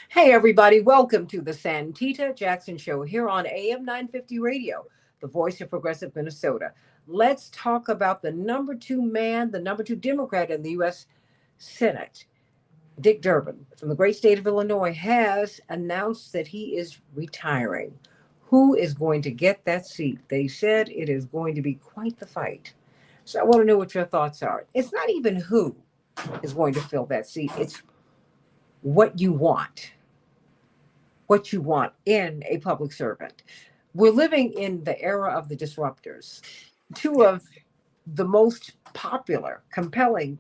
Hey, everybody, welcome to the Santita Jackson Show here on AM 950 Radio, the voice of progressive Minnesota. Let's talk about the number two man, the number two Democrat in the U.S. Senate. Dick Durbin from the great state of Illinois has announced that he is retiring. Who is going to get that seat? They said it is going to be quite the fight. So I want to know what your thoughts are. It's not even who is going to fill that seat, it's what you want in a public servant. We're living in the era of the disruptors. Two of the most popular, compelling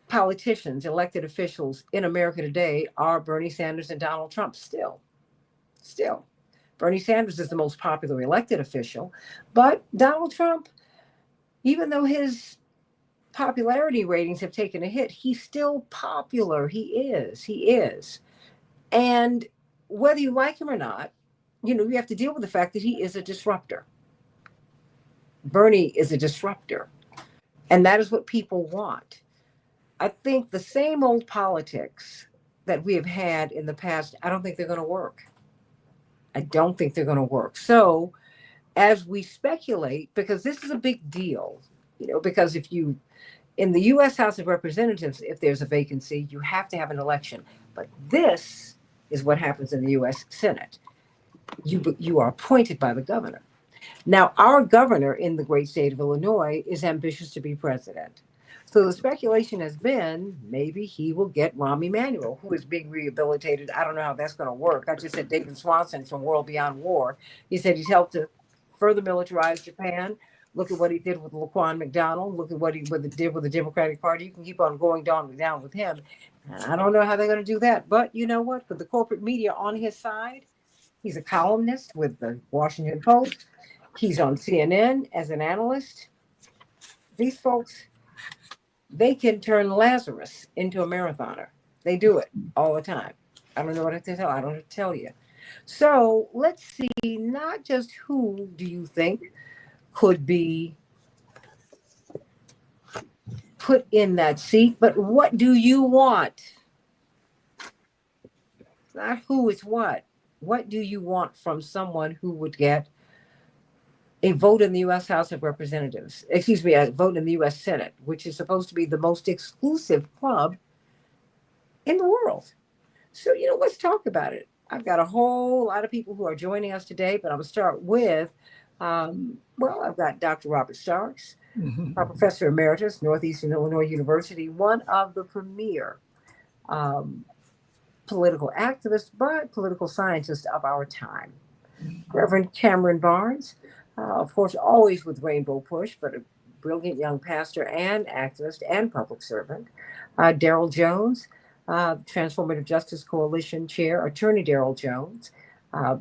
politicians, elected officials in America today are Bernie Sanders and Donald Trump still. Bernie Sanders is the most popular elected official, but Donald Trump, even though his popularity ratings have taken a hit, he's still popular. He is. And whether you like him or not, you have to deal with the fact that he is a disruptor. Bernie is a disruptor. And that is what people want. I think the same old politics that we have had in the past, I don't think they're going to work. I don't think they're going to work. So, as we speculate, because this is a big deal, because in the U.S. House of Representatives, if there's a vacancy, you have to have an election. But this is what happens in the U.S. Senate. You are appointed by the governor. Now, our governor in the great state of Illinois is ambitious to be president. So the speculation has been maybe he will get Rahm Emanuel, who is being rehabilitated. I don't know how that's going to work. I just said David Swanson from World Beyond War. He said he's helped to further militarize Japan. Look at what he did with Laquan McDonald. Look at what he did with the Democratic Party. You can keep on going down with him. And I don't know how they're going to do that. But you know what? With the corporate media on his side, he's a columnist with the Washington Post. He's on CNN as an analyst. These folks, they can turn Lazarus into a marathoner. They do it all the time. I don't know what to tell. I don't know what to tell you. So let's see, not just who do you think could be put in that seat, but what do you want? It's not who, it's what. What do you want from someone who would get a vote in the U.S. House of Representatives, a vote in the U.S. Senate, which is supposed to be the most exclusive club in the world. So, let's talk about it. I've got a whole lot of people who are joining us today, but I'm going to start with, I've got Dr. Robert Starks, a professor emeritus, Northeastern Illinois University, one of the premier political activists, but political scientists of our time. Reverend Cameron Barnes, of course, always with Rainbow Push, but a brilliant young pastor and activist and public servant. Darrell Jones, Transformative Justice Coalition Chair, Attorney Darrell Jones,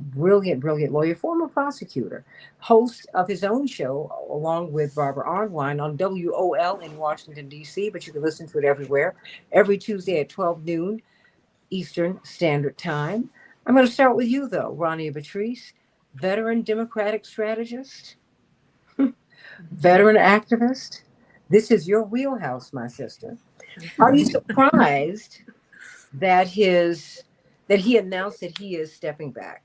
brilliant lawyer, former prosecutor, host of his own show along with Barbara Arnwine on WOL in Washington, D.C., but you can listen to it everywhere, every Tuesday at 12 noon Eastern Standard Time. I'm going to start with you, though, Ronnie Patrice, veteran Democratic strategist, veteran activist. This is your wheelhouse, my sister. Are you surprised that he announced that he is stepping back?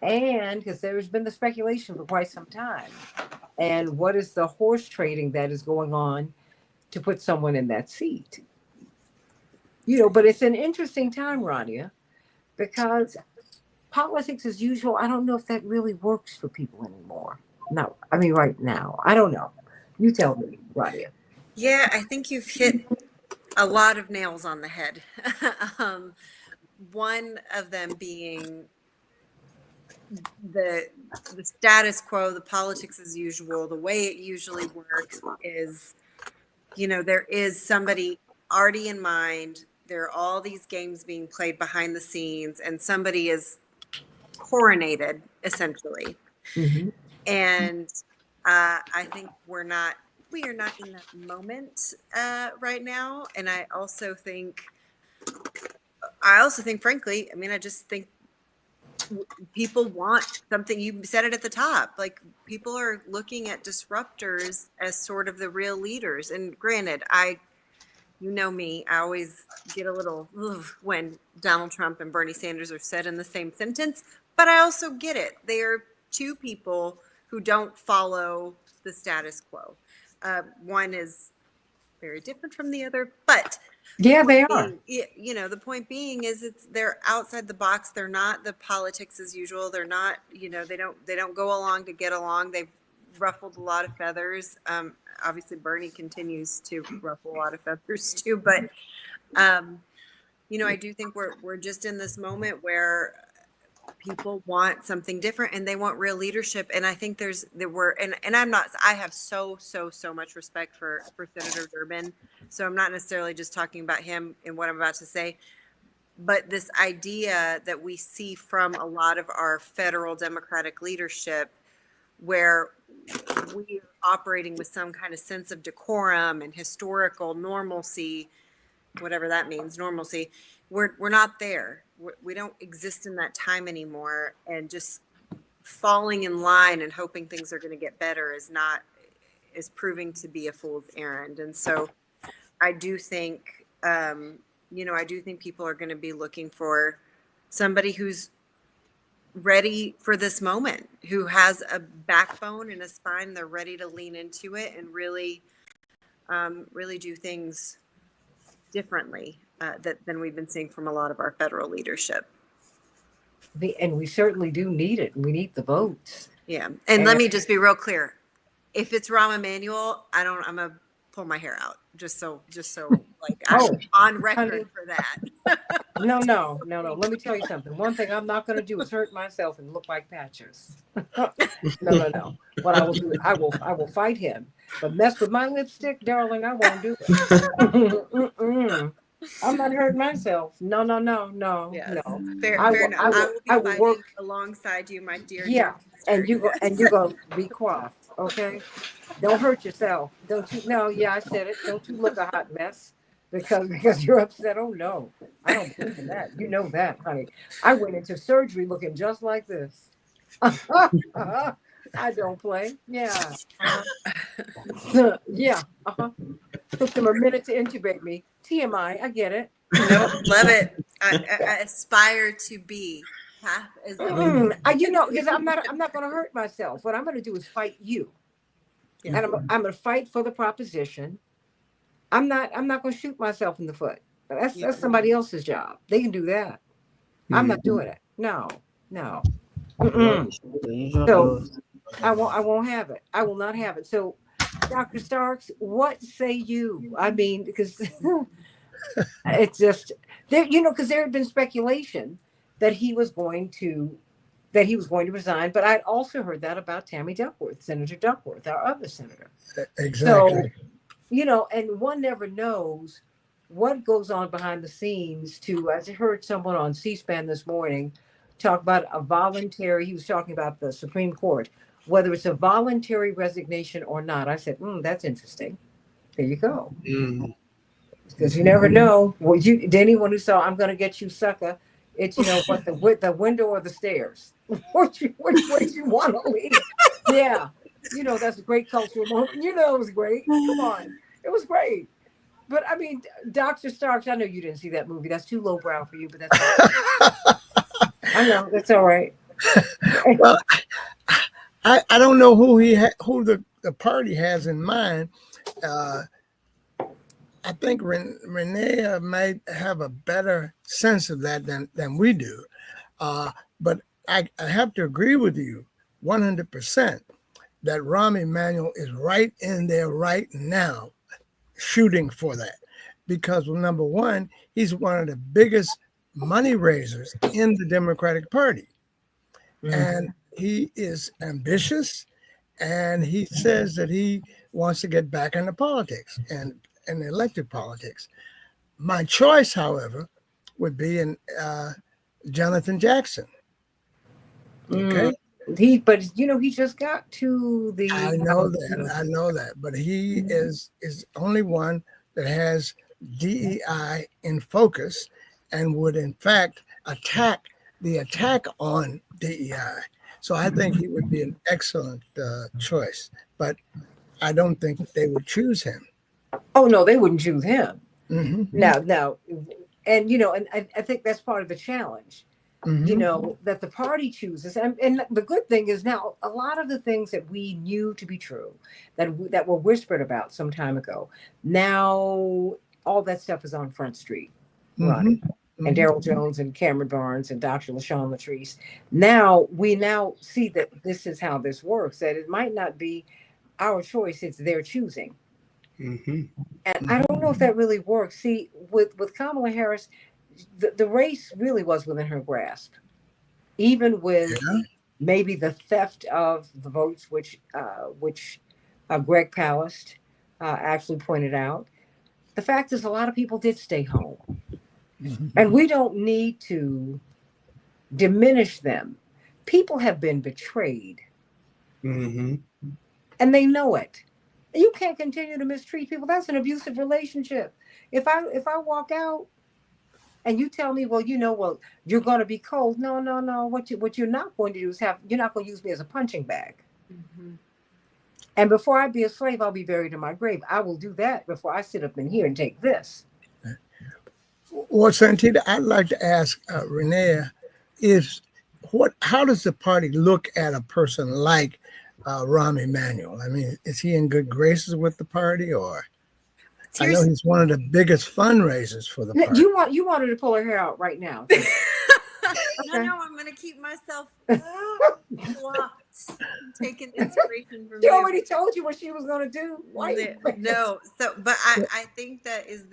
And because there's been the speculation for quite some time. And what is the horse trading that is going on to put someone in that seat? But it's an interesting time, Rania, because politics as usual, I don't know if that really works for people anymore. No, I mean, right now, I don't know. You tell me, Rania. Yeah, I think you've hit a lot of nails on the head. One of them being the status quo, the politics as usual, the way it usually works is, there is somebody already in mind. There are all these games being played behind the scenes, and somebody is coronated, essentially. Mm-hmm. And I think we are not in that moment right now. And I also think, frankly, I just think people want something. You said it at the top, like people are looking at disruptors as sort of the real leaders. And granted, I you know me, I always get a little ugh, when Donald Trump and Bernie Sanders are said in the same sentence, but I also get it. They are two people who don't follow the status quo. One is very different from the other, but Yeah, they point are. being, the point being is they're outside the box. They're not the politics as usual. They're not, they don't go along to get along. They've ruffled a lot of feathers. Obviously Bernie continues to ruffle a lot of feathers too, but I do think we're just in this moment where people want something different and they want real leadership. And I think and I have so much respect for Senator Durbin. So I'm not necessarily just talking about him in what I'm about to say, but this idea that we see from a lot of our federal Democratic leadership where we are operating with some kind of sense of decorum and historical normalcy, whatever that means, normalcy. We're not there. We don't exist in that time anymore, and just falling in line and hoping things are going to get better is proving to be a fool's errand. And so I do think people are going to be looking for somebody who's ready for this moment, who has a backbone and a spine. They're ready to lean into it and really do things differently than we've been seeing from a lot of our federal leadership. And we certainly do need it. We need the votes. Yeah. And let me just be real clear. If it's Rahm Emanuel, I'm gonna pull my hair out just so like I'm on record for that. No. Let me tell you something. One thing I'm not going to do is hurt myself and look like Patches. No. What I will do, I will fight him. But mess with my lipstick, darling, I won't do it. I'm not hurting myself. No. Yes. No. Fair enough. I will work alongside you, my dear. Yeah, and you're gonna be coiffed, okay? Don't hurt yourself. Don't you? No, yeah, I said it. Don't you look a hot mess because you're upset. Oh no, I don't believe in that. You know that, honey. I went into surgery looking just like this. I don't play. Yeah. Yeah. Took them a minute to intubate me. TMI. I get it. Nope, love it. I aspire to be half as. Because I'm not going to hurt myself. What I'm going to do is fight you, and I'm going to fight for the proposition. I'm not going to shoot myself in the foot. That's somebody else's job. They can do that. I'm not doing it. No. So I won't have it. I will not have it. So, Dr. Starks, what say you? I mean, because it's just there, because there had been speculation that he was going to resign, but I'd also heard that about Tammy Duckworth, Senator Duckworth, our other senator. Exactly. So, and one never knows what goes on behind the scenes. As I heard someone on C-SPAN this morning talk about he was talking about the Supreme Court, whether it's a voluntary resignation or not. I said, that's interesting. There you go. Because you never know. Well, to anyone who saw I'm Gonna Get You, Sucker, it's what the window or the stairs. Which way you want to leave? Yeah, that's a great cultural moment. It was great. Come on, it was great. But I mean, Dr. Starks, I know you didn't see that movie. That's too lowbrow for you, but that's all right. I know that's all right. Well, I don't know who who the party has in mind. I think Renee might have a better sense of that than we do. But I have to agree with you 100% that Rahm Emanuel is right in there right now shooting for that. Because, well, number one, he's one of the biggest money raisers in the Democratic Party. And he is ambitious, and he says that he wants to get back into politics and elected politics. My choice, however, would be in Jonathan Jackson. Okay. He just got to the. I know that, but he is the only one that has DEI in focus and would in fact attack on DEI. So I think he would be an excellent choice, but I don't think they would choose him. Oh no, they wouldn't choose him. No. And, and I think that's part of the challenge, that the party chooses. And the good thing is now a lot of the things that we knew to be true, that were whispered about some time ago, now all that stuff is on Front Street, Ronnie. And Daryl Jones and Cameron Barnes and Dr. LaShawn Latrice. Now we see that this is how this works, that it might not be our choice, it's their choosing. And I don't know if that really works. See, with Kamala Harris, the race really was within her grasp, even with maybe the theft of the votes, which Greg Palast actually pointed out. The fact is, a lot of people did stay home. And we don't need to diminish them. People have been betrayed. And they know it. You can't continue to mistreat people. That's an abusive relationship. If I walk out and you tell me, well, you're going to be cold. No. What you're not going to do is you're not going to use me as a punching bag. And before I be a slave, I'll be buried in my grave. I will do that before I sit up in here and take this. Well, Santita, I'd like to ask Renee, how does the party look at a person like Rahm Emanuel? I mean, is he in good graces with the party, or? I know he's one of the biggest fundraisers for the party. You wanted to pull her hair out right now. Okay. No, I'm going to keep myself locked. Taking inspiration from She already told you what she was going to do. No, but I think that is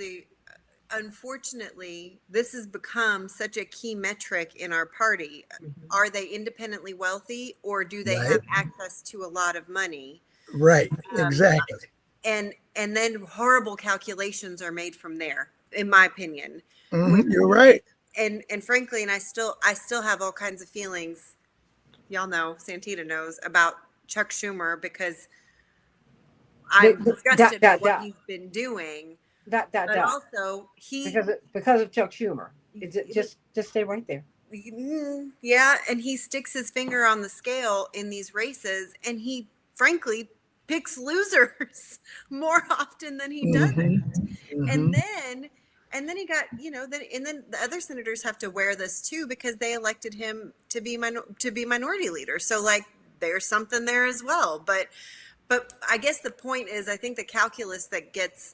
unfortunately, this has become such a key metric in our party. Are they independently wealthy, or do they have access to a lot of money? Right, exactly. And then horrible calculations are made from there, in my opinion. You're right. And frankly, and I still have all kinds of feelings. Y'all know, Santita knows about Chuck Schumer, because I'm disgusted with what he's been doing. But also because of Chuck Schumer. Just stay right there. Yeah, and he sticks his finger on the scale in these races, and he frankly picks losers more often than he doesn't. And then he got, and then the other senators have to wear this too, because they elected him to be minority leader. So there's something there as well. But I guess the point is, I think the calculus that gets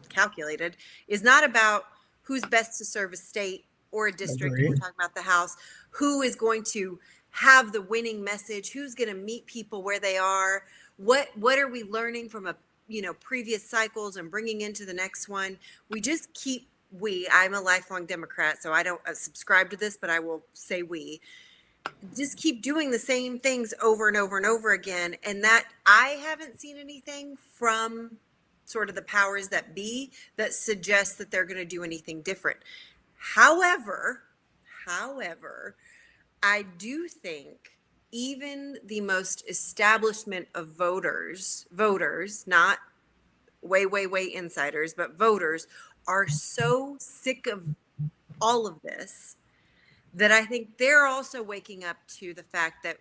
calculated is not about who's best to serve a state or a district. We're talking about the House. Who is going to have the winning message? Who's going to meet people where they are? What are we learning from previous cycles and bringing into the next one? We just I'm a lifelong Democrat, so I don't subscribe to this, but I will say we just keep doing the same things over and over and over again. And that I haven't seen anything from sort of the powers that be that suggests that they're going to do anything different. However, I do think even the most establishment of voters, not way insiders, but voters are so sick of all of this that I think they're also waking up to the fact that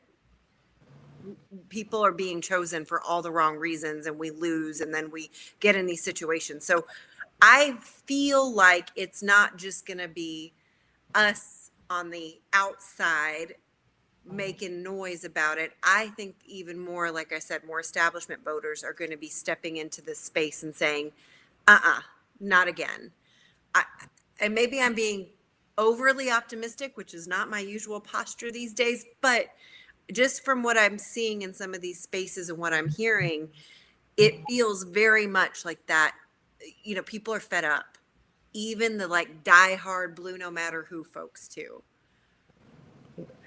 people are being chosen for all the wrong reasons, and we lose, and then we get in these situations. So I feel like it's not just going to be us on the outside making noise about it. I think even more, like I said, more establishment voters are going to be stepping into this space and saying, not again. And maybe I'm being overly optimistic, which is not my usual posture these days, but just from what I'm seeing in some of these spaces and what I'm hearing, it feels very much like that. People are fed up. Even the diehard blue no matter who folks too.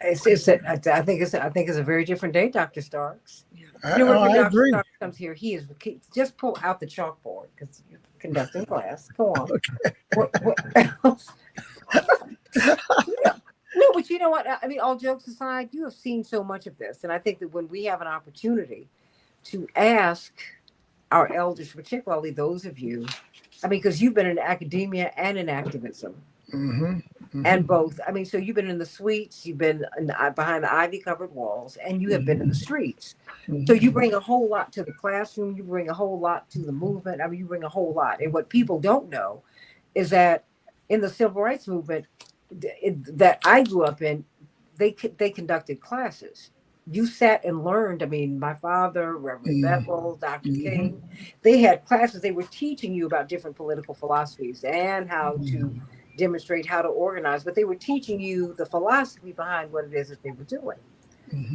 I think it's a very different day, Dr. Starks. Yeah. When Dr. agree. Starks comes here, he just pull out the chalkboard because you're conducting class. Go on. Okay. What else? No, but you know what? I mean, all jokes aside, you have seen so much of this. And I think that when we have an opportunity to ask our elders, particularly those of you, because you've been in academia and in activism. And both, I mean, so you've been in the suites, you've been behind the ivy covered walls, and you have been in the streets. So you bring a whole lot to the classroom, you bring a whole lot to the movement. I mean, you bring a whole lot. And what people don't know is that in the civil rights movement that I grew up in, they conducted classes. You sat and learned. I mean, my father, Reverend Bethel, Dr. King, they had classes. They were teaching you about different political philosophies and how to demonstrate how to organize, but they were teaching you the philosophy behind what it is that they were doing.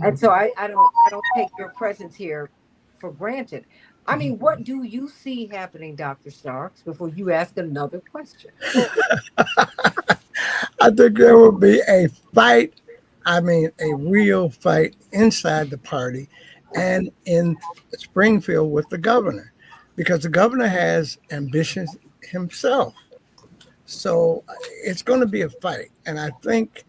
And so I don't take your presence here for granted. I mean, what do you see happening, Dr. Starks, before you ask another question? I think there will be a fight. I mean, a real fight inside the party and in Springfield with the governor, because the governor has ambitions himself. So it's going to be a fight. And I think,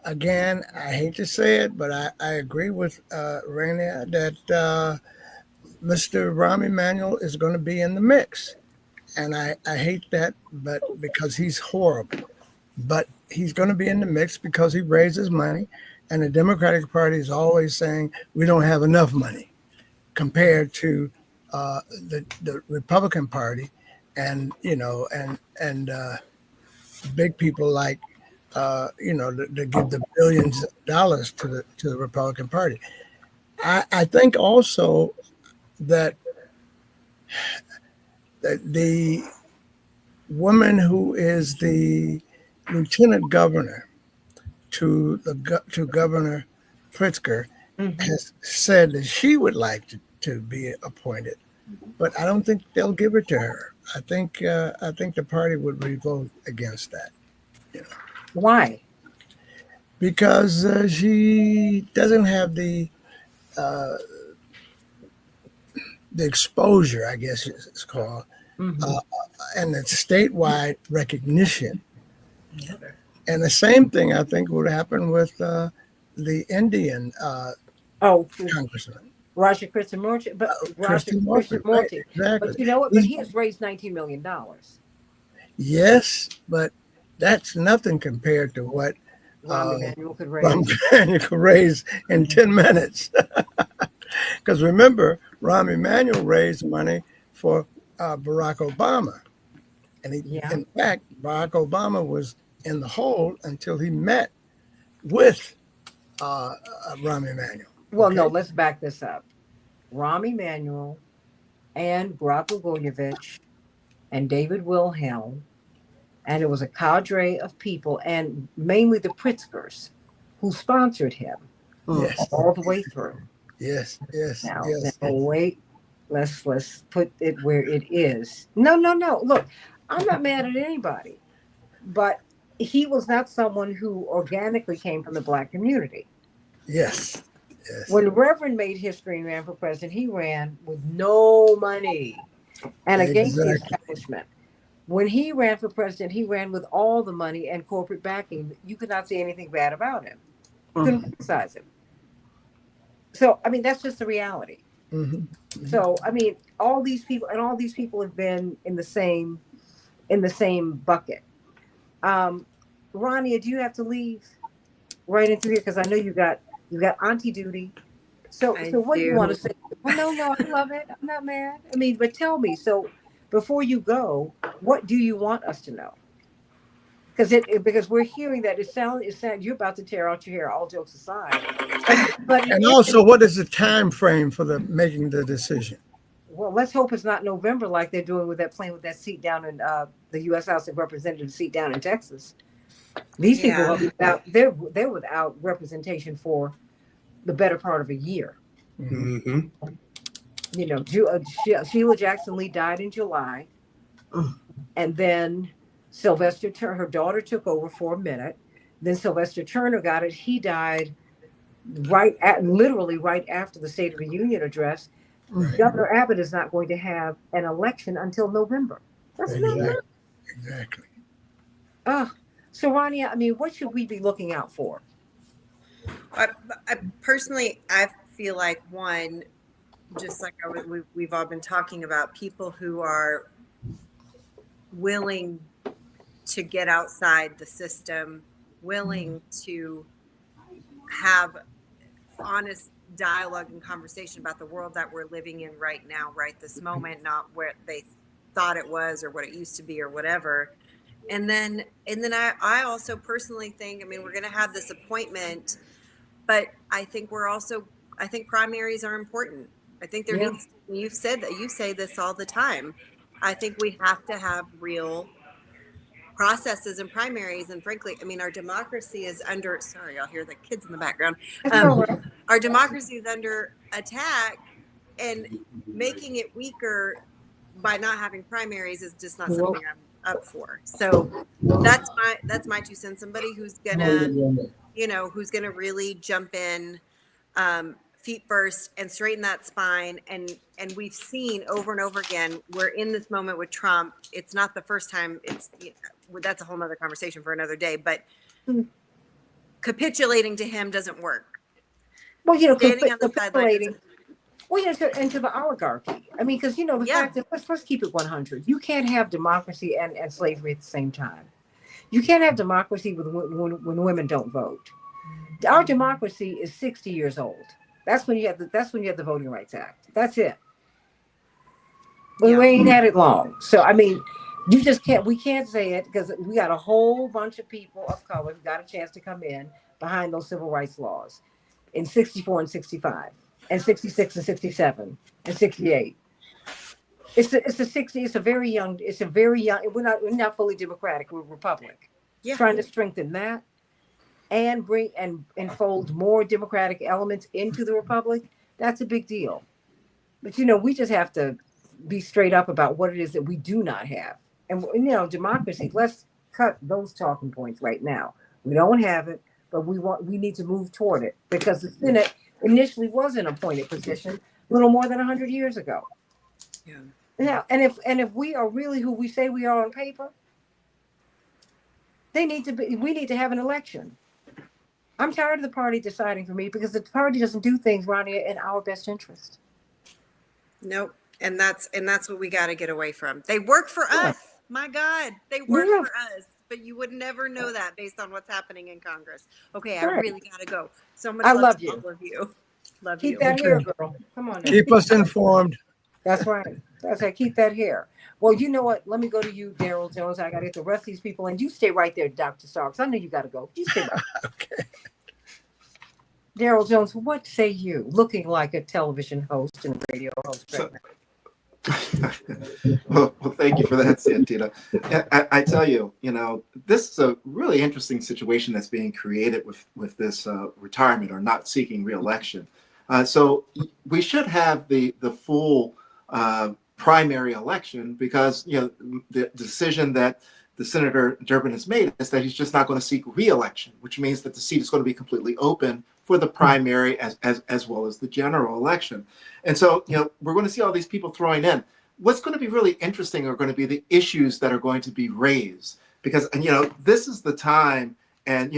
again, I hate to say it, but I agree with Rainier that Mr. Rahm Emanuel is going to be in the mix. And I hate that, but because he's horrible. But he's going to be in the mix because he raises money. And the Democratic Party is always saying we don't have enough money compared to the Republican Party, and big people like to give the billions of dollars to the Republican Party. I think also that the woman who is the lieutenant governor to Governor Pritzker has said that she would like to be appointed, but I don't think they'll give it to her. I think the party would revolt against that. Why? Because she doesn't have the exposure, I guess it's called, and the statewide recognition. And the same thing, I think, would happen with the Indian congressman. Roger Krishnamurti, but Roger Krishnamurti, right, Krishnamurti. exactly. But you know what? But he has raised $19 million. Yes, but that's nothing compared to what Rahm Emanuel could raise. Rahm could raise in 10 minutes. Because remember, Rahm Emanuel raised money for Barack Obama. And in fact, Barack Obama was in the hole until he met with Rahm Emanuel. Well, no, let's back this up. Rahm Emanuel and Barack Blagojevich and David Wilhelm, and it was a cadre of people, and mainly the Pritzkers, who sponsored him all the way through. Yes. Now wait, let's put it where it is. No. Look, I'm not mad at anybody, but he was not someone who organically came from the Black community. Yes. When Reverend made history and ran for president, he ran with no money and against the establishment. When he ran for president, he ran with all the money and corporate backing. You could not say anything bad about him. You couldn't criticize him. So, I mean, that's just the reality. So, I mean, all these people have been in the same bucket. Rania, do you have to leave right into here? Because I know you got auntie duty. So what do you want to say? Well, no, I love it. I'm not mad. I mean, but tell me. So before you go, what do you want us to know? Because we're hearing that it sounds you're about to tear out your hair. All jokes aside, but and also, what is the time frame for making the decision? Well, let's hope it's not November like they're doing with that seat down in the U.S. House of Representatives seat down in Texas. These people are they're without representation for the better part of a year. You know, Sheila Jackson Lee died in July, and then Sylvester Turner, her daughter, took over for a minute. Then Sylvester Turner got it. He died literally right after the State of the Union address. Governor Abbott is not going to have an election until November. That's exactly. So Rania, I mean, what should we be looking out for? I personally feel like one, just like we've all been talking about, people who are willing to get outside the system, willing to have honest dialogue and conversation about the world that we're living in right now, right this moment, not where they thought it was or what it used to be or whatever. And then I also personally think, I mean, we're going to have this appointment, but I think primaries are important. I think there Yeah. needs, you've said that, you say this all the time. I think we have to have real processes and primaries. And frankly, I mean, our democracy is under, sorry, I'll hear the kids in the background. That's all right. Our democracy is under attack, and making it weaker by not having primaries is just not Well, something I'm up for. So that's my 2 cents. Somebody who's gonna, who's gonna really jump in, feet first, and straighten that spine. And we've seen over and over again, we're in this moment with Trump. It's not the first time. It's, that's a whole nother conversation for another day. But capitulating to him doesn't work. well, Standing on the sideline capitulating. doesn't. Well, into the oligarchy. I mean, because the Yeah. fact that let's keep it 100. You can't have democracy and slavery at the same time. You can't have democracy when women don't vote. Our democracy is 60 years old. That's when you have the Voting Rights Act. That's it. We Yeah. ain't had it long. So I mean, you just can't. We can't say it because we got a whole bunch of people of color who got a chance to come in behind those civil rights laws in 64 and 65 and 66 and 67 and 68. It's a 60. It's a very young. We're not fully democratic. We're a republic. Yeah. Trying to strengthen that and bring and fold more democratic elements into the republic. That's a big deal. But we just have to be straight up about what it is that we do not have. And democracy. Let's cut those talking points right now. We don't have it, but we need to move toward it because the Senate initially was an appointed position a little more than 100 years ago. Yeah. Now, and if we are really who we say we are on paper, we need to have an election. I'm tired of the party deciding for me because the party doesn't do things, Ronnie, in our best interest. Nope. And that's what we got to get away from. They work for Yeah. us. My God, they work Yeah. for us. But you would never know that based on what's happening in Congress. Okay, I Right. really got to go. So much I love love to you. all of you. Love Keep you. that hair, girl. Come on now. Keep us informed. That's right. That's right. Keep that hair. Well, you know what? Let me go to you, Daryl Jones. I got to get the rest of these people. And you stay right there, Dr. Starks. I know you got to go. You stay right there. Okay. Daryl Jones, what say you? Looking like a television host and a radio host right now. well, thank you for that, Santita. I tell you, this is a really interesting situation that's being created with this retirement or not seeking reelection. So we should have the full primary election because the decision that the Senator Durbin has made is that he's just not going to seek reelection, which means that the seat is going to be completely open for the primary as well as the general election. And so, we're going to see all these people throwing in. What's going to be really interesting are going to be the issues that are going to be raised because, this is the time and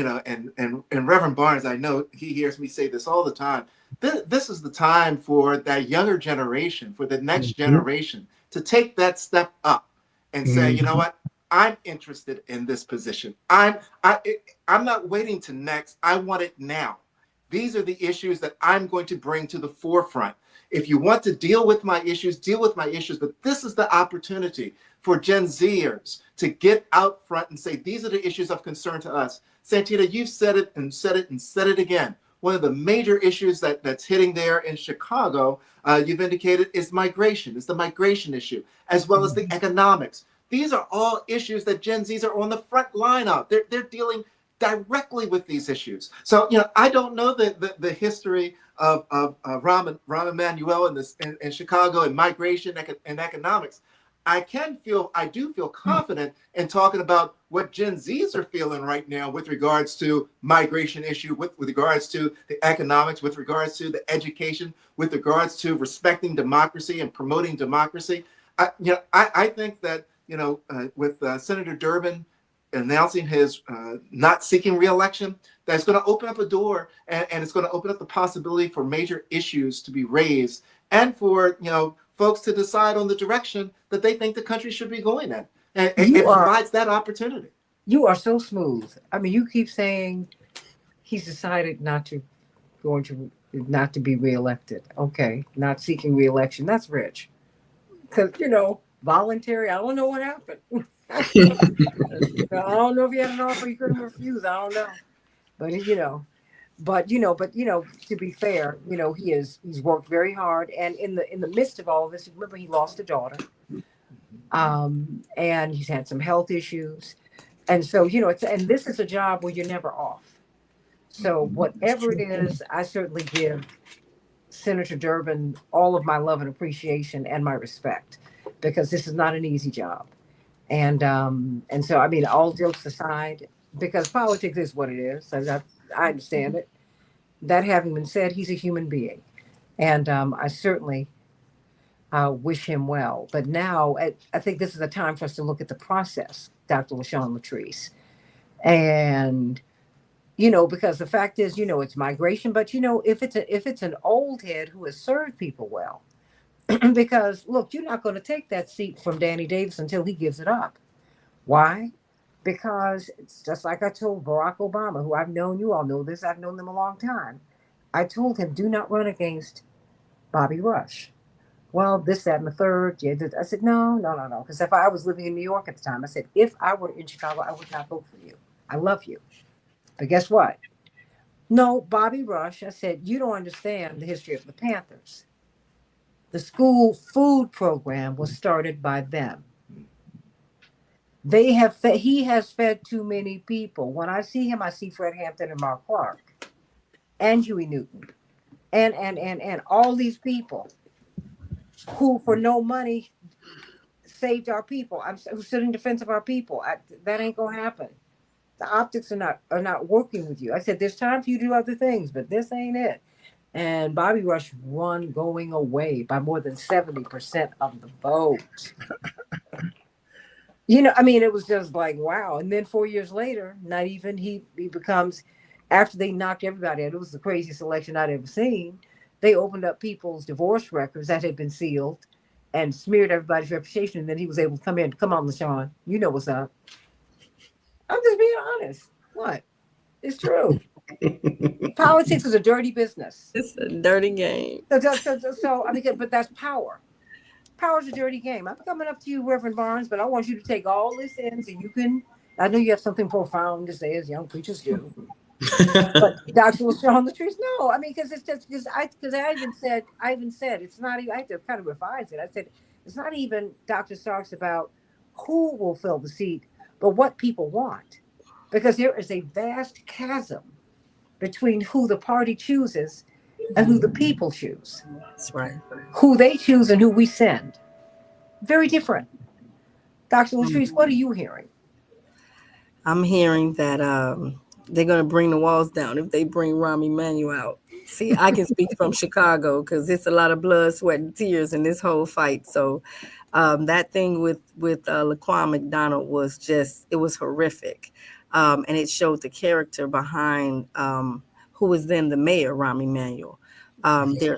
Reverend Barnes, I know he hears me say this all the time. This is the time for that younger generation, for the next generation to take that step up and say, you know what? I'm interested in this position. I'm not waiting to next. I want it now. These are the issues that I'm going to bring to the forefront. If you want to deal with my issues, deal with my issues. But this is the opportunity for Gen Zers to get out front and say, these are the issues of concern to us. Santita, you've said it and said it and said it again. One of the major issues that's hitting there in Chicago, you've indicated, is migration. It's the migration issue, as well as the economics. These are all issues that Gen Zs are on the front line of. They're dealing directly with these issues. So, I don't know the history of Rahm Emanuel in Chicago and migration and economics. I do feel confident in talking about what Gen Zs are feeling right now with regards to migration issue, with regards to the economics, with regards to the education, with regards to respecting democracy and promoting democracy. I think that, with Senator Durbin announcing his not seeking reelection, that's going to open up a door and it's going to open up the possibility for major issues to be raised and for, folks to decide on the direction that they think the country should be going in. And it provides that opportunity. You are so smooth. I mean, you keep saying he's decided not to be reelected. Okay, not seeking reelection. That's rich. Because voluntary. I don't know what happened. I don't know if he had an offer he couldn't refuse. I don't know. But to be fair, he's worked very hard, and in the midst of all of this, remember he lost a daughter, and he's had some health issues, and so and this is a job where you're never off. So whatever it is, I certainly give Senator Durbin all of my love and appreciation and my respect, because this is not an easy job. And so, I mean, all jokes aside, because politics is what it is, so I understand it. That having been said, he's a human being, and I certainly wish him well. But now, I think this is a time for us to look at the process, Dr. LaShawn Latrice, and because the fact is, it's migration, but if it's an old head who has served people well, because look, you're not going to take that seat from Danny Davis until he gives it up. Why? Because it's just like I told Barack Obama, who I've known, you all know this, I've known them a long time. I told him, do not run against Bobby Rush. Well, this, that, and the third. Yeah, I said, no, no, no, no. Because if I was living in New York at the time, I said, if I were in Chicago, I would not vote for you. I love you. But guess what? No, Bobby Rush, I said, you don't understand the history of the Panthers. The school food program was started by them. He has fed too many people. When I see him, I see Fred Hampton and Mark Clark and Huey Newton and all these people who for no money saved our people. Who stood in defense of our people. That ain't gonna happen. The optics are not working with you. I said, there's time for you to do other things, but this ain't it. And Bobby Rush won going away by more than 70% of the vote. I mean, it was just like, wow. And then 4 years later, not even he becomes, after they knocked everybody out, it was the craziest election I'd ever seen. They opened up people's divorce records that had been sealed and smeared everybody's reputation. And then he was able to come in. Come on, LaShawn. You know what's up. I'm just being honest. What? It's true. Politics is a dirty business. It's a dirty game. So I mean, but that's power. Power's a dirty game. I'm coming up to you, Reverend Barnes, but I want you to take all this in so you can. I know you have something profound to say, as young preachers do. But Dr. LaShawn Latrice, no, I mean, because it's just because I even said it's not even. I had to kind of revise it. I said it's not even Dr. Starks about who will fill the seat, but what people want, because there is a vast chasm between who the party chooses and who the people choose. That's right. Who they choose and who we send. Very different. Dr. Latrice, what are you hearing? I'm hearing that they're going to bring the walls down if they bring Rahm Emanuel out. See, I can speak from Chicago because it's a lot of blood, sweat, and tears in this whole fight. So that thing with Laquan McDonald was it was horrific. And it showed the character behind who was then the mayor, Rahm Emanuel. It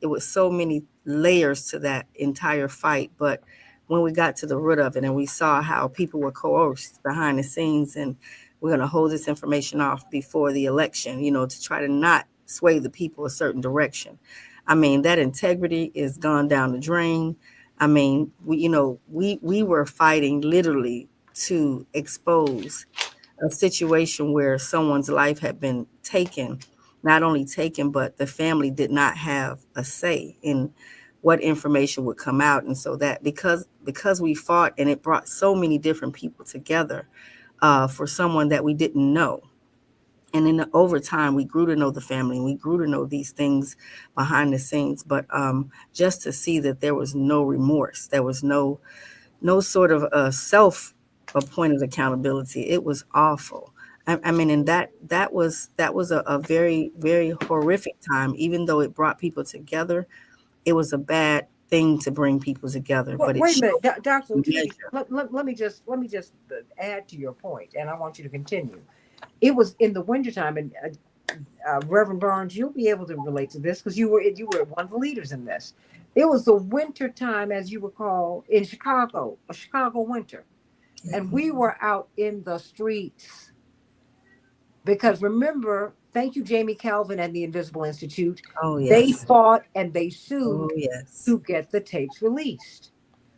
was so many layers to that entire fight. But when we got to the root of it and we saw how people were coerced behind the scenes, and we're going to hold this information off before the election, to try to not sway the people a certain direction. I mean, that integrity is gone down the drain. I mean, we were fighting literally to expose a situation where someone's life had been taken, not only taken, but the family did not have a say in what information would come out. And so that because we fought and it brought so many different people together for someone that we didn't know. And over time, we grew to know the family and we grew to know these things behind the scenes. But just to see that there was no remorse, there was no sort of self-appointed accountability. It was awful. I mean, and that was a very, very horrific time. Even though it brought people together, it was a bad thing to bring people together. Well, but wait a minute, Dr. Latrice, let me just add to your point, and I want you to continue. It was in the wintertime, and Reverend Barnes, you'll be able to relate to this because you were one of the leaders in this. It was the winter time, as you recall, in Chicago, a Chicago winter. And we were out in the streets because remember, thank you, Jamie Calvin and the Invisible Institute. Oh, They yes. fought and they sued Oh, yes. to get the tapes released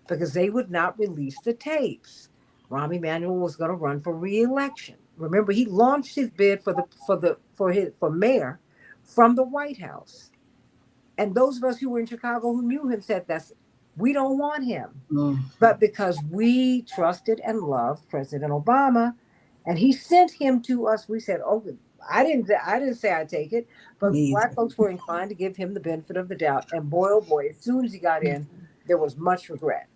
because they would not release the tapes. Rahm Emanuel was going to run for re-election. Remember, he launched his bid for mayor from the White House. And those of us who were in Chicago who knew him said we don't want him. Mm. But because we trusted and loved President Obama, and he sent him to us, we said, "Oh, I didn't say I'd take it," but Black folks were inclined to give him the benefit of the doubt. And boy, oh boy, as soon as he got in, there was much regret.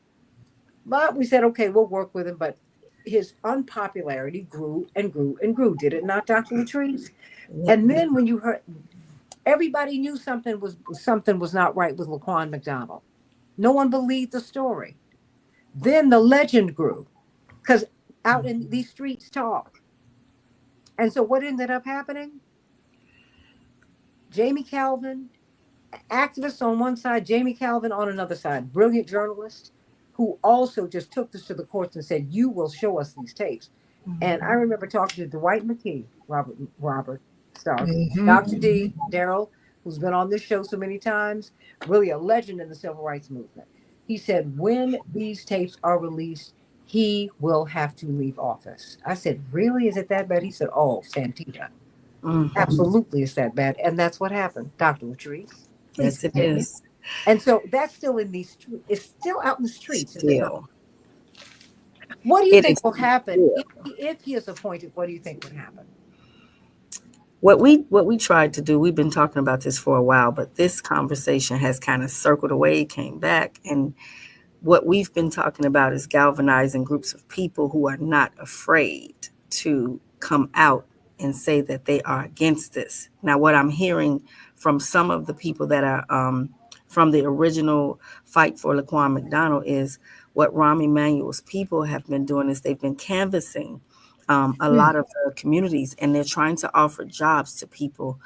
But we said, "Okay, we'll work with him." But his unpopularity grew and grew and grew. Did it not, Dr. Latrice? And then when you heard, everybody knew something was not right with Laquan McDonald. No one believed the story. Then the legend grew because out in these streets talk. And so what ended up happening? Jamie Calvin, activist on one side, Jamie Calvin on another side, brilliant journalist who also just took this to the courts and said, "You will show us these tapes." And I remember talking to Dwight McKee, Robert Stark, Dr. D, Daryl, who's been on this show so many times, really a legend in the civil rights movement. He said, when these tapes are released, he will have to leave office. I said, really? Is it that bad? He said, oh, Santita. Absolutely, it's that bad. And that's what happened. Dr. Latrice. Yes, it is. And so that's still in these streets. It's still out in the streets. Still. What do you think will happen if he is appointed? What do you think would happen? What we tried to do, we've been talking about this for a while, but this conversation has kind of circled away, came back. And what we've been talking about is galvanizing groups of people who are not afraid to come out and say that they are against this. Now, what I'm hearing from some of the people that are from the original fight for Laquan McDonald is what Rahm Emanuel's people have been doing is they've been canvassing a lot of the communities, and they're trying to offer jobs to people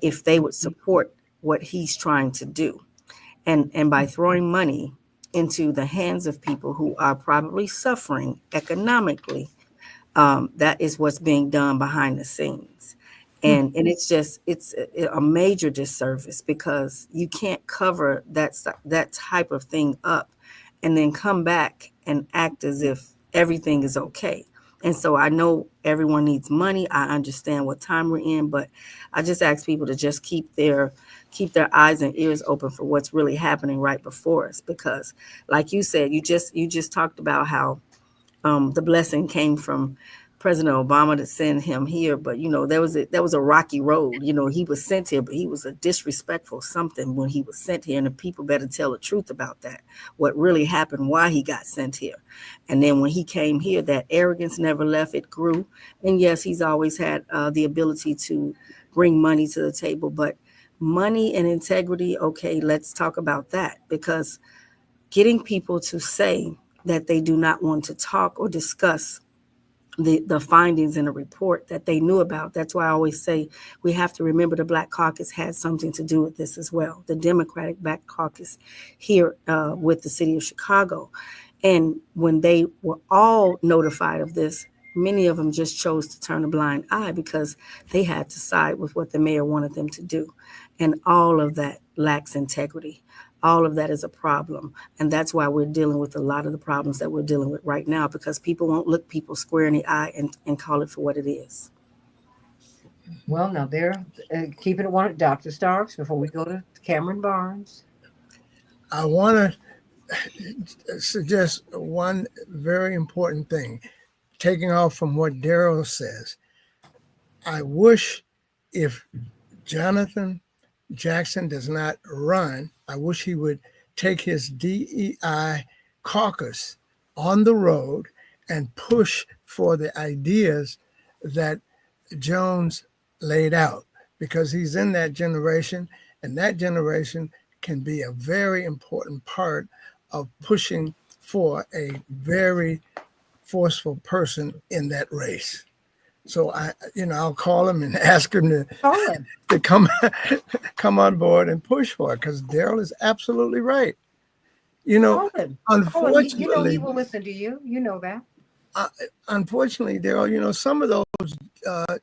if they would support what he's trying to do. And by throwing money into the hands of people who are probably suffering economically, that is what's being done behind the scenes. And it's a major disservice because you can't cover that type of thing up and then come back and act as if everything is okay. And so I know everyone needs money. I understand what time we're in, but I just ask people to just keep their eyes and ears open for what's really happening right before us. Because like you said, you just talked about how the blessing came from President Obama to send him here. But, there was a rocky road. He was sent here, but he was a disrespectful something when he was sent here. And the people better tell the truth about that, what really happened, why he got sent here. And then when he came here, that arrogance never left. It grew. And yes, he's always had the ability to bring money to the table. But money and integrity, okay, let's talk about that. Because getting people to say that they do not want to talk or discuss the findings in a report that they knew about. That's why I always say we have to remember the Black Caucus had something to do with this as well. The Democratic Black Caucus here with the city of Chicago. And when they were all notified of this, many of them just chose to turn a blind eye because they had to side with what the mayor wanted them to do. And all of that lacks integrity. All of that is a problem. And that's why we're dealing with a lot of the problems that we're dealing with right now, because people won't look people square in the eye and call it for what it is. Well, now they're keeping it one at Dr. Starks before we go to Cameron Barnes. I want to suggest one very important thing, taking off from what Daryl says. I wish if Jonathan Jackson does not run, I wish he would take his DEI caucus on the road and push for the ideas that Jones laid out, because he's in that generation, and that generation can be a very important part of pushing for a very forceful person in that race. So I'll call him and ask him to come on board and push for it, because Daryl is absolutely right. Unfortunately, he will listen to you. You know that. unfortunately, there are, some of those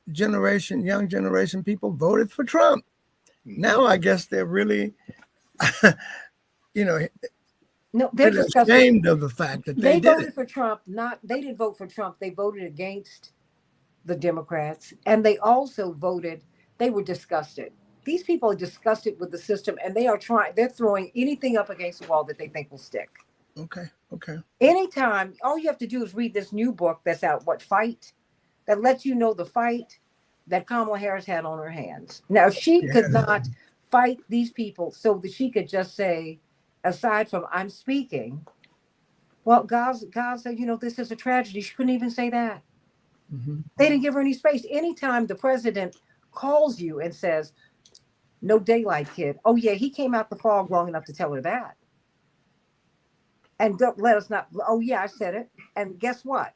young generation people voted for Trump. Now I guess they're really, No, they're really disgusted. ashamed of the fact that they did voted it. for Trump. They didn't vote for Trump. They voted against the Democrats, and they also voted. They were disgusted. These people are disgusted with the system, and they're throwing anything up against the wall that they think will stick. Okay. Anytime, all you have to do is read this new book that's out, Fight, that lets you know the fight that Kamala Harris had on her hands. Now, if she could not fight these people so that she could just say, aside from I'm speaking, well, God said, this is a tragedy. She couldn't even say that. Mm-hmm. They didn't give her any space. Anytime the president calls you and says, no daylight, kid. Oh, yeah, he came out the fog long enough to tell her that. And don't let us not, oh, yeah, I said it. And guess what?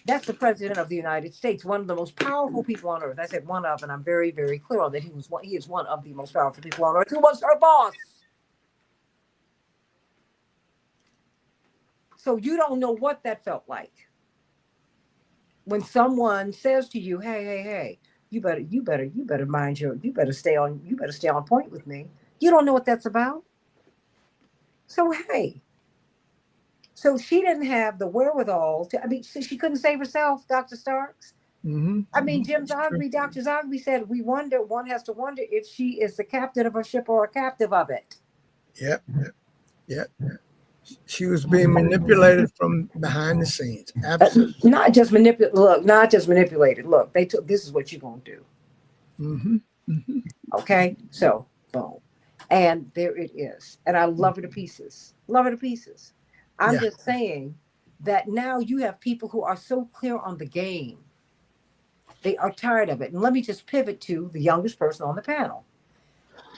That's the president of the United States, one of the most powerful people on earth. I said one of, and I'm very, very clear on that. He is one of the most powerful people on earth who was her boss. So you don't know what that felt like. When someone says to you, hey, you better stay on point with me. You don't know what that's about. So, hey, so she didn't have the wherewithal she couldn't save herself, Dr. Starks. Mm-hmm. Dr. Zogby said, one has to wonder if she is the captain of a ship or a captive of it. Yep. She was being manipulated from behind the scenes. Absolutely. Not just manipulated. Look, this is what you're going to do. Mm-hmm. Mm-hmm. Okay, so boom. And there it is. And I love her to pieces. I'm just saying that now you have people who are so clear on the game. They are tired of it. And let me just pivot to the youngest person on the panel.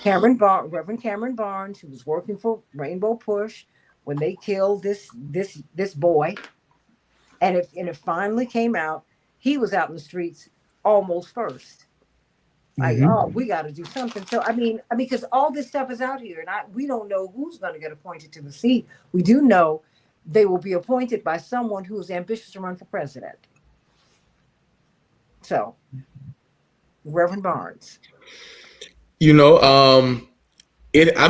Reverend Cameron Barnes, who was working for Rainbow Push when they killed this boy. And it finally came out, he was out in the streets almost first. Like, we got to do something. So, I mean, because all this stuff is out here, and we don't know who's going to get appointed to the seat. We do know they will be appointed by someone who is ambitious to run for president. So, Reverend Barnes. I'm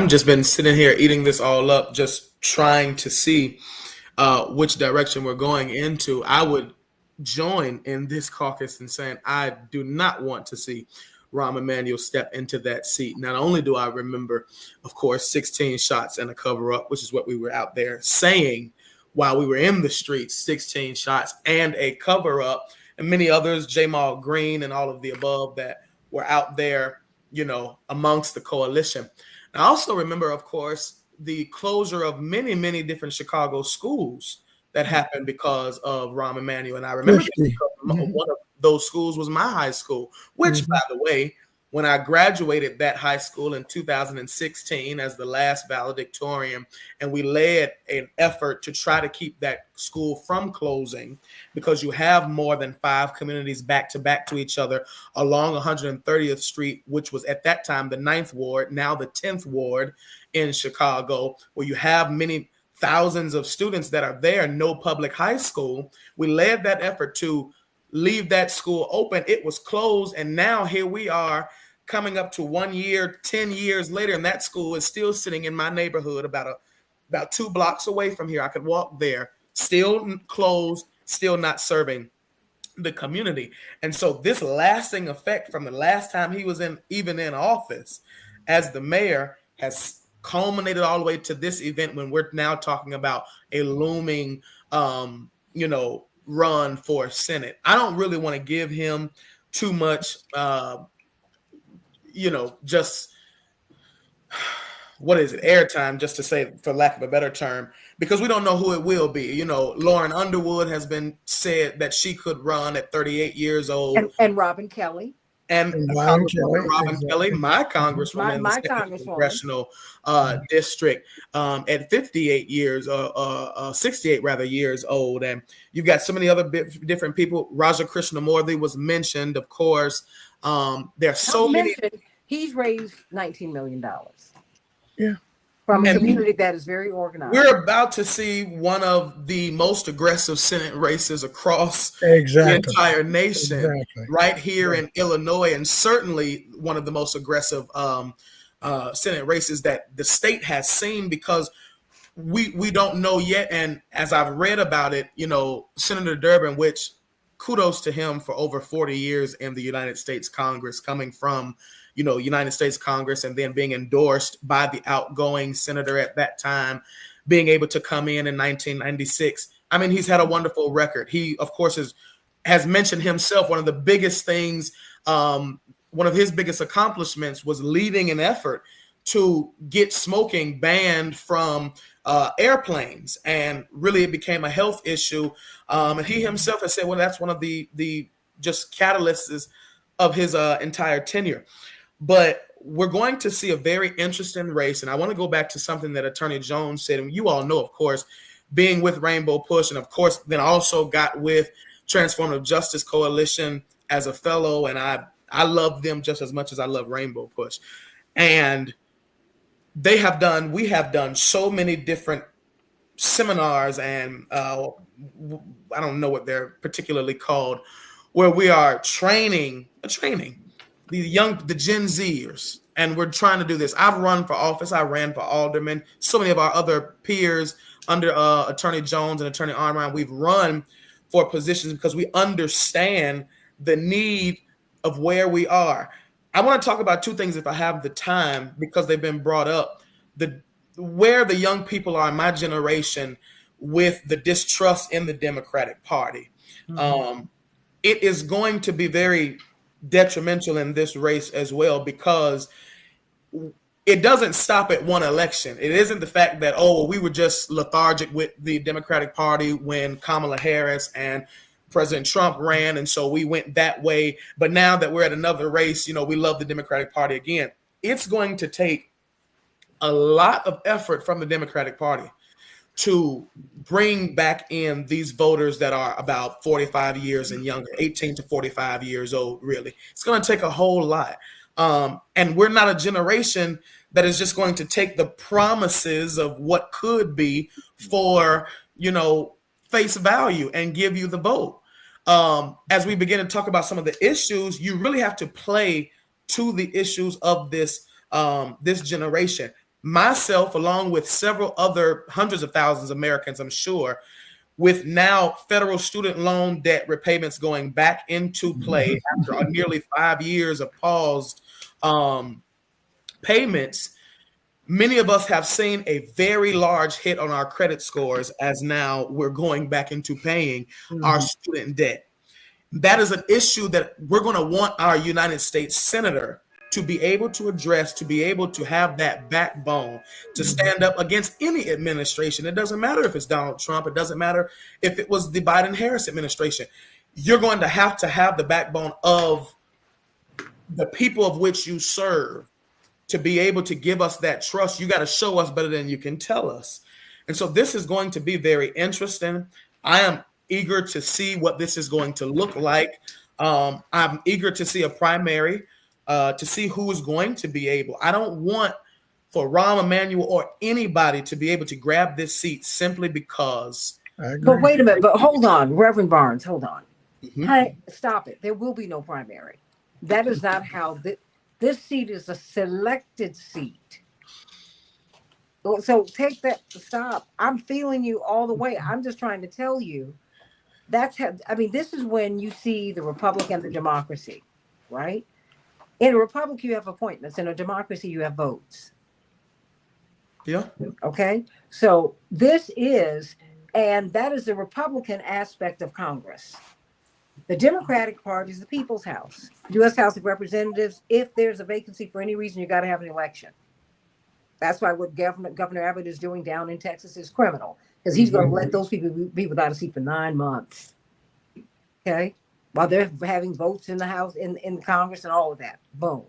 just been sitting here eating this all up, just trying to see which direction we're going into. I would join in this caucus in saying I do not want to see Rahm Emanuel step into that seat. Not only do I remember, of course, 16 shots and a cover-up, which is what we were out there saying while we were in the streets, 16 shots and a cover-up, and many others, Jamal Green and all of the above that were out there, amongst the coalition. I also remember, of course, the closure of many, many different Chicago schools that happened because of Rahm Emanuel. And I remember one of those schools was my high school, which, by the way, when I graduated that high school in 2016 as the last valedictorian, and we led an effort to try to keep that school from closing because you have more than 5 communities back to each other along 130th Street, which was at that time the 9th Ward, now the 10th Ward in Chicago, where you have many thousands of students that are there, no public high school. We led that effort to leave that school open. It was closed, and now here we are coming up to 1 year, 10 years later, and that school is still sitting in my neighborhood about 2 blocks away from here. I could walk there, still closed, still not serving the community. And so this lasting effect from the last time he was even in office as the mayor has culminated all the way to this event when we're now talking about a looming, run for Senate. I don't really want to give him too much, just what is it, airtime, just to say, for lack of a better term, because we don't know who it will be. Lauren Underwood has been said that she could run at 38 years old. And Robin Kelly. And Robin Kelly, my congresswoman, my in the congresswoman, congressional district, at 58 years, 68 rather years old, and you've got so many other different people. Raja Krishnamurthy was mentioned, of course. There's so many. He's raised $19 million. Yeah. From a And community that is very organized. we're about to see one of the most aggressive Senate races across the Exactly. entire nation, Exactly. right here in Illinois, and certainly one of the most aggressive Senate races that the state has seen, because we don't know yet. And as I've read about it, Senator Durbin, which kudos to him for over 40 years in the United States Congress, coming from United States Congress and then being endorsed by the outgoing senator at that time, being able to come in 1996. I mean, he's had a wonderful record. He, of course, has mentioned himself, one of the biggest things, one of his biggest accomplishments was leading an effort to get smoking banned from airplanes, and really it became a health issue. And he himself has said, well, that's one of the just catalysts of his entire tenure. But we're going to see a very interesting race. And I want to go back to something that Attorney Jones said. And you all know, of course, being with Rainbow Push, and of course, then also got with Transformative Justice Coalition as a fellow. And I love them just as much as I love Rainbow Push. And we have done so many different seminars, and I don't know what they're particularly called, where we are training the Gen Zers, and we're trying to do this. I've run for office. I ran for alderman. So many of our other peers under Attorney Jones and Attorney Armine, we've run for positions because we understand the need of where we are. I want to talk about two things if I have the time, because they've been brought up. Where the young people are in my generation with the distrust in the Democratic Party. Mm-hmm. It is going to be very detrimental in this race as well, because it doesn't stop at one election. It isn't the fact that, we were just lethargic with the Democratic Party when Kamala Harris and President Trump ran, and so we went that way. But now that we're at another race, we love the Democratic Party again. It's going to take a lot of effort from the Democratic Party to bring back in these voters that are about 45 years and younger, 18 to 45 years old, really. It's going to take a whole lot. And we're not a generation that is just going to take the promises of what could be for, face value and give you the vote. As we begin to talk about some of the issues, you really have to play to the issues of this generation. Myself, along with several other hundreds of thousands of Americans, I'm sure, with now federal student loan debt repayments going back into play after nearly 5 years of paused payments, many of us have seen a very large hit on our credit scores as now we're going back into paying our student debt. That is an issue that we're going to want our United States Senator to be able to address, to be able to have that backbone, to stand up against any administration. It doesn't matter if it's Donald Trump. It doesn't matter if it was the Biden-Harris administration. You're going to have the backbone of the people of which you serve to be able to give us that trust. You got to show us better than you can tell us. And so this is going to be very interesting. I am eager to see what this is going to look like. I'm eager to see a primary, to see who is going to be able. I don't want for Rahm Emanuel or anybody to be able to grab this seat simply because. But wait a minute. But hold on, Reverend Barnes. Hold on. Hey, stop it. There will be no primary. That is not how this seat is a selected seat. So take that. Stop. I'm feeling you all the way. I'm just trying to tell you. That's how. I mean, this is when you see the Republic and the democracy, right? In a republic, you have appointments. In a democracy, you have votes. Yeah. Okay. So this is, and that is the Republican aspect of Congress. The Democratic Party is the people's house. U.S. House of Representatives, if there's a vacancy for any reason, you got to have an election. That's why what Governor Abbott is doing down in Texas is criminal, because he's going to let those people be without a seat for 9 months. Okay? While they're having votes in the House, in Congress and all of that. Boom.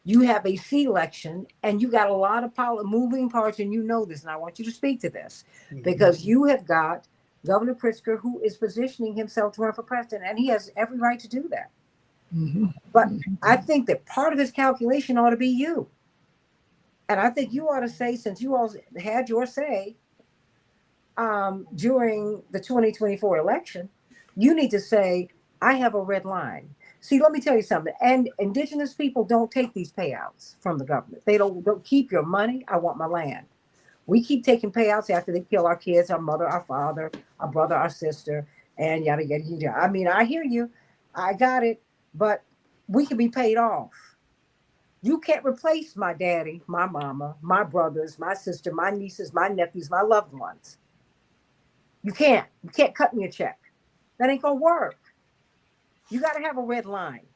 You have a seat election, and you got a lot of moving parts, and you know this, and I want you to speak to this, because you have got Governor Pritzker, who is positioning himself to run for president, and he has every right to do that. But I think that part of his calculation ought to be you. And I think you ought to say, since you all had your say during the 2024 election, you need to say, I have a red line. See, let me tell you something. And indigenous people don't take these payouts from the government. They don't keep your money. I want my land. We keep taking payouts after they kill our kids, our mother, our father, our brother, our sister, and yada, yada, yada. I mean, I hear you. I got it. But we can be paid off. You can't replace my daddy, my mama, my brothers, my sister, my nieces, my nephews, my loved ones. You can't. You can't cut me a check. That ain't gonna work. You got to have a red line.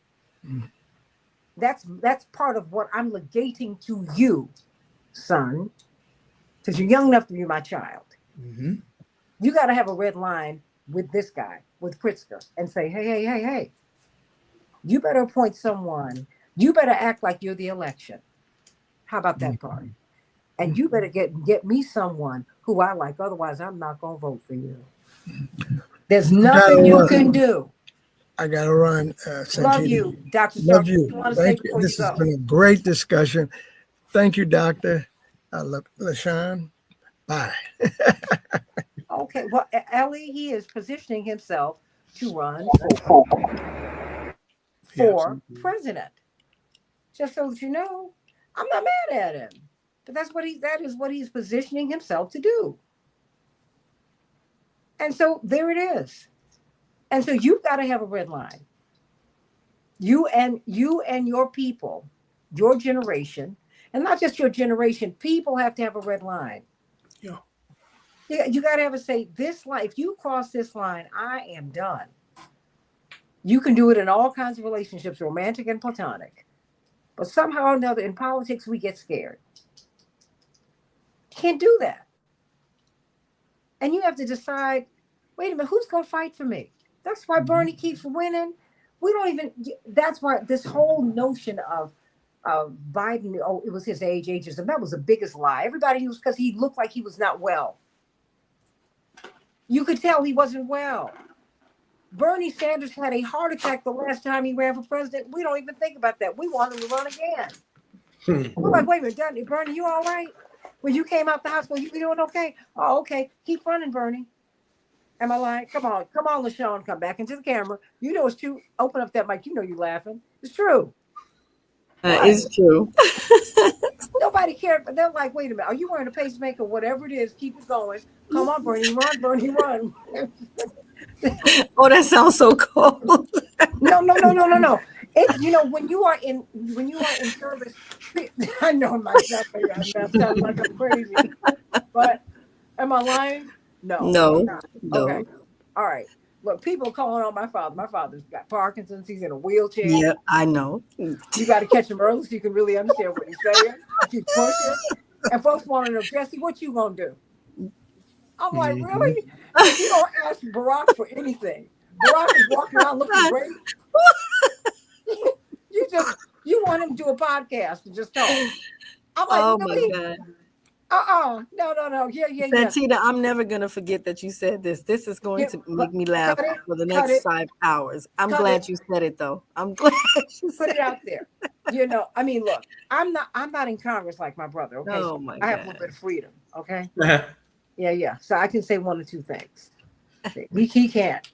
That's part of what I'm legating to you, son, because you're young enough to be my child. Mm-hmm. You got to have a red line with this guy, with Pritzker, and say, hey, you better appoint someone. You better act like you're the election. How about that part? And you better get me someone who I like. Otherwise, I'm not going to vote for you. There's nothing you can do. I got to run, Santita. Love you, Dr. Love Stark. you. Thank you. This has been a great discussion. Thank you, Dr. LaShawn. Bye. Okay, well, Ellie, he is positioning himself to run for president. Just so that you know, I'm not mad at him. But that is what he's positioning himself to do. And so there it is. And so you've got to have a red line. You and your people, your generation, and not just your generation, people have to have a red line. Yeah. You got to have a say, this line, if you cross this line, I am done. You can do it in all kinds of relationships, romantic and platonic. But somehow or another, in politics, we get scared. Can't do that. And you have to decide, wait a minute, who's going to fight for me? That's why Bernie keeps winning. That's why this whole notion of Biden, it was his ageism, that was the biggest lie. Everybody knew because he looked like he was not well. You could tell he wasn't well. Bernie Sanders had a heart attack the last time he ran for president. We don't even think about that. We want him to run again. We're like, wait a minute, Bernie, you all right? When you came out the hospital, you doing okay? Oh, okay. Keep running, Bernie. Am I lying? Come on, LaShawn, come back into the camera. You know it's true. Open up that mic. You know you're laughing. It's true. It's true. Nobody cared, but they're like, wait a minute. Are you wearing a pacemaker? Whatever it is, keep it going. Come on, Bernie, run. Oh, that sounds so cold. No. It's when you are in service. I know myself. I sound like I'm crazy, but am I lying? No. Okay. All right. Look, people calling on my father. My father's got Parkinson's. He's in a wheelchair. Yeah, I know. You got to catch him early so you can really understand what he's saying. Keep pushing. And folks want to know, Jesse, what you gonna do? I'm like, really? You don't ask Barack for anything. Barack is walking around looking great. You want him to do a podcast and just talk. I'm like, oh really? my God. No. Yeah. Santita, I'm never going to forget that you said this. This is going to make me laugh for the next 5 hours. I'm glad you said it, though. I'm glad you put it out there. I mean, look, I'm not in Congress like my brother. Okay, oh so my I have God. a little bit of freedom. Okay. Yeah. So I can say one or two things. He can't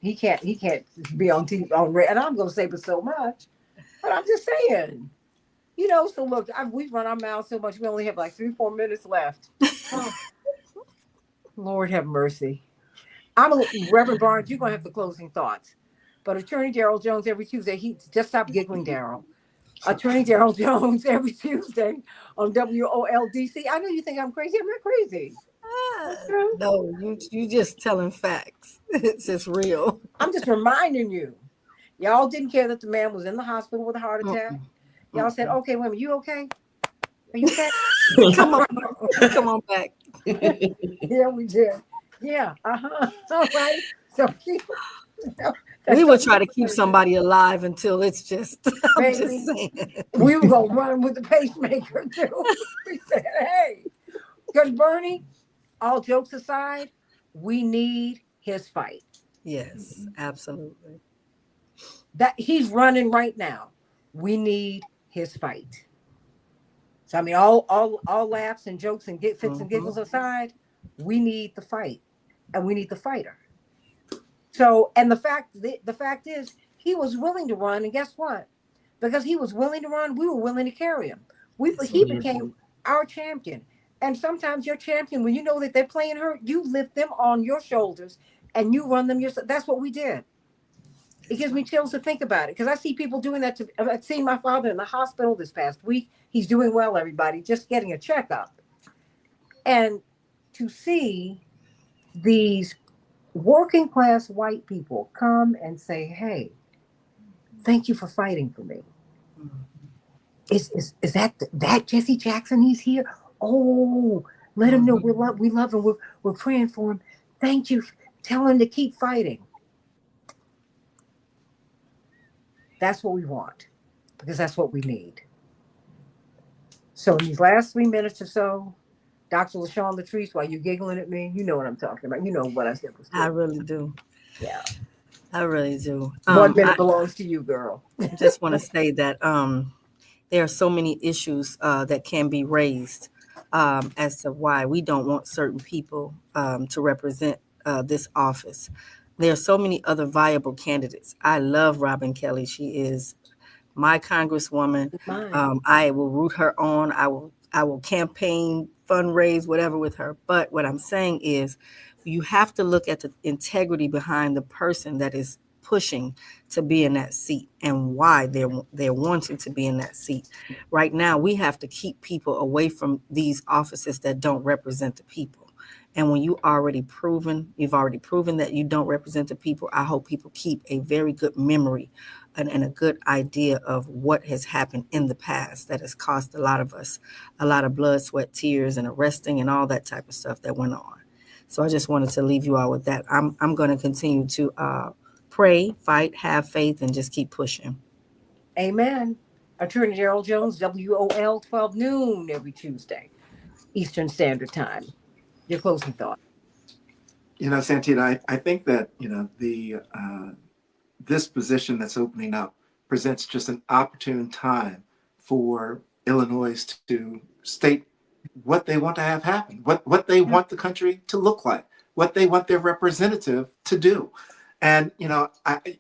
be on TV and I'm going to say but so much. But I'm just saying. So look, we've run our mouths so much. We only have like 3-4 minutes left. Oh, Lord have mercy. Reverend Barnes, you're going to have the closing thoughts. But Attorney Darrell Jones every Tuesday, he just stop giggling, Darrell. Attorney Darrell Jones every Tuesday on WOLDC. I know you think I'm crazy. I'm not crazy. No, you just telling facts. It's just real. I'm just reminding you. Y'all didn't care that the man was in the hospital with a heart attack. Y'all said, okay, women, you okay? Are you okay? Come on back. Yeah, we did. Yeah, all right. So we will try to keep somebody alive until it's just, I'm just saying. We were going to run with the pacemaker too. We said, hey, because Bernie, all jokes aside, we need his fight. Yes, absolutely. That he's running right now. We need his fight. So I mean, all laughs and jokes and fits and giggles Mhm. aside, we need the fight, and we need the fighter. So, and the fact is, he was willing to run, and guess what? Because he was willing to run, we were willing to carry him. That's He right. became our champion. And sometimes your champion, when you know that they're playing hurt, you lift them on your shoulders and you run them yourself. That's what we did. It gives me chills to think about it because I see people doing that. I've seen my father in the hospital this past week. He's doing well, everybody, just getting a checkup. And to see these working class white people come and say, hey, thank you for fighting for me. Is that Jesse Jackson? He's here. Oh, let him know we love him. We're praying for him. Thank you. Tell him to keep fighting. That's what we want because that's what we need. So in these last 3 minutes or so, Dr. LaShawn Latrice, while you're giggling at me, you know what I'm talking about. You know what I said was I true. really do. Yeah. I really do. 1 minute I belongs to you, girl. just want to say that there are so many issues that can be raised as to why we don't want certain people to represent this office. There are so many other viable candidates. I love Robin Kelly. She is my congresswoman. Mine. I will root her on. I will campaign, fundraise, whatever with her. But what I'm saying is you have to look at the integrity behind the person that is pushing to be in that seat and why they're wanting to be in that seat. Right now, we have to keep people away from these offices that don't represent the people. And when you've already proven that you don't represent the people, I hope people keep a very good memory and a good idea of what has happened in the past that has cost a lot of us a lot of blood, sweat, tears, and arresting and all that type of stuff that went on. So I just wanted to leave you all with that. I'm going to continue to pray, fight, have faith, and just keep pushing. Amen. Attorney Gerald Jones, WOL, 12 noon every Tuesday, Eastern Standard Time. Your closing thought. Santita, I think that, this position that's opening up presents just an opportune time for Illinois to state what they want to have happen, what they want the country to look like, what they want their representative to do. And,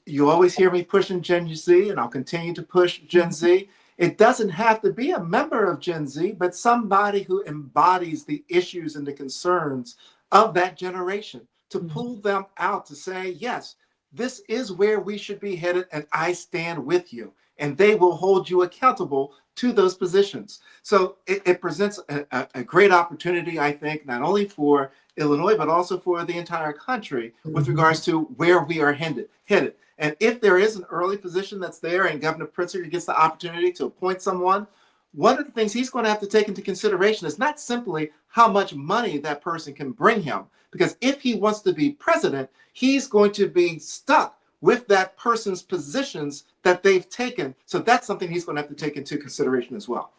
you always hear me pushing Gen Z, and I'll continue to push Gen Z. It doesn't have to be a member of Gen Z, but somebody who embodies the issues and the concerns of that generation to pull them out to say, yes, this is where we should be headed, and I stand with you. And they will hold you accountable to those positions. So it presents a great opportunity, I think, not only for Illinois, but also for the entire country with regards to where we are headed. And if there is an early position that's there and Governor Pritzker gets the opportunity to appoint someone, one of the things he's going to have to take into consideration is not simply how much money that person can bring him, because if he wants to be president, he's going to be stuck with that person's positions that they've taken. So that's something he's going to have to take into consideration as well.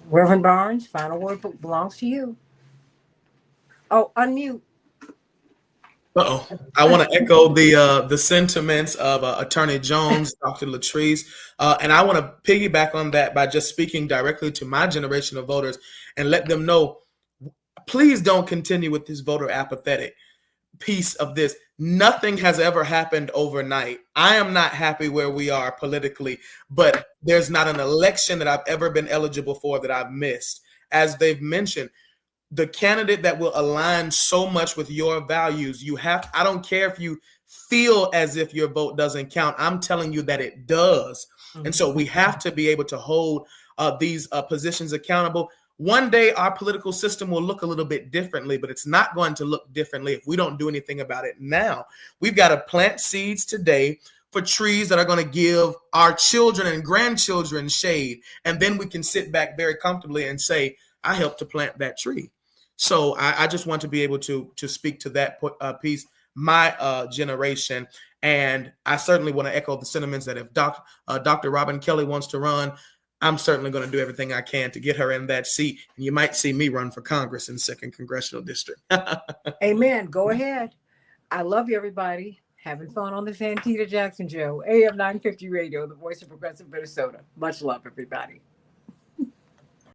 Reverend Barnes, final word belongs to you. Oh, unmute. I want to echo the sentiments of Attorney Jones, Dr. Latrice, and I want to piggyback on that by just speaking directly to my generation of voters and let them know, please don't continue with this voter apathetic piece of this. Nothing has ever happened overnight. I am not happy where we are politically, but there's not an election that I've ever been eligible for that I've missed. As they've mentioned, the candidate that will align so much with your values, I don't care if you feel as if your vote doesn't count. I'm telling you that it does. And so we have to be able to hold these positions accountable. One day our political system will look a little bit differently, but it's not going to look differently if we don't do anything about it now. We've got to plant seeds today for trees that are going to give our children and grandchildren shade. And then we can sit back very comfortably and say, I helped to plant that tree. So I just want to be able to speak to that piece, my generation. And I certainly want to echo the sentiments that if Dr. Robin Kelly wants to run, I'm certainly going to do everything I can to get her in that seat. And you might see me run for Congress in 2nd Congressional District. Amen. Go ahead. I love you, everybody. Having fun on the Santita Jackson Show. AM 950 Radio, the voice of progressive Minnesota. Much love, everybody.